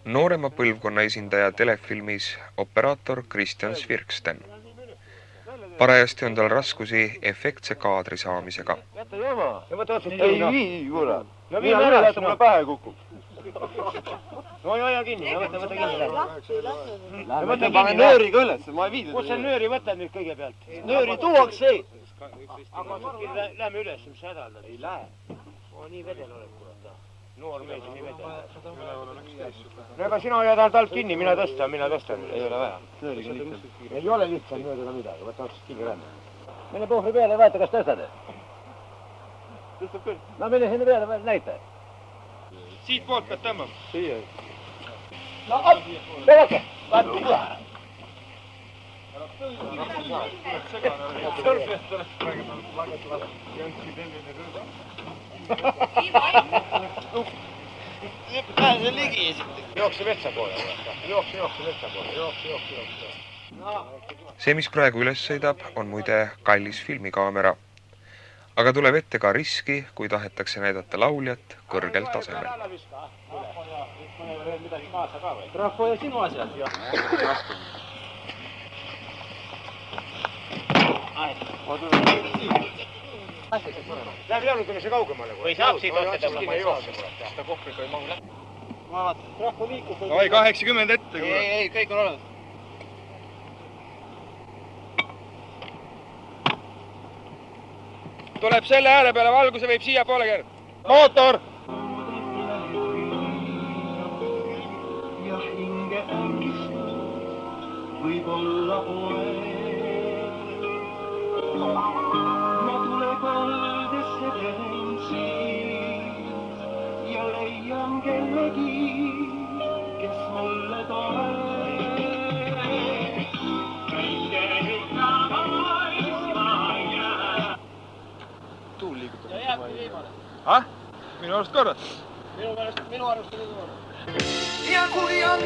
Noorema põlvkonna esindaja telefilmis operaator Kristjan Svirksten. Parajasti on tal raskusi efektse kaadri saamisega. Jäta jama! Ja võta otsust teina. Ei vii, kurat! No viime üles, et mulle pähe kukub. No aja kinni, võta kinni. Ja võta kinni nööri ka üles, ma ei viidu. Kus see nööri võtad nüüd kõigepealt? Nööri tuuakse! Aga lähme üles, mis hädaldad? Ei lähe. Nii vedel oled, kurat. Noor mees nii vedel. No ega sina hoiad alt kinni, mina tõstan. Ei ole vaja. Ei ole lihtsalt nööriga midagi, võta otsast kinni lähme. Mine puhri peale ja vaata, kas tõstad. Tõstab küll. No mine sinna peale, näita. Siit poolt pead tõmbama. Siia. No op, pereke. Vaata üle. Pääse ligi esiteks. Jookse vetsa poole. Jookse vetsa poole. See, mis praegu üles sõidab, on muide kallis filmikaamera. Aga tuleb ette ka riski, kui tahetakse näidata lauljat kõrgel tasemel. Rahvo ja sinu asjad. Läheb jälutame see kaugemale. Või saab siit otsa tõmmata. Seda kohvriga ei mahu lähe. Ma vaatan. Rahvo liikus. Oi, 80 ette. Ei, kõik on olemas. Tuleb selle ääre peale valguse, võib siia poole keerata. Mootor! Ja hinge ängist võib olla poeg. Ma tule kaldesse teen siis ja leian kellegi, kes mulle toeg. Hinge hüpna paisma jää. Tuul liigutab. Ja jääbki viimane. Ah? Minu arust korras? Minu arust oli korras. Ja kui on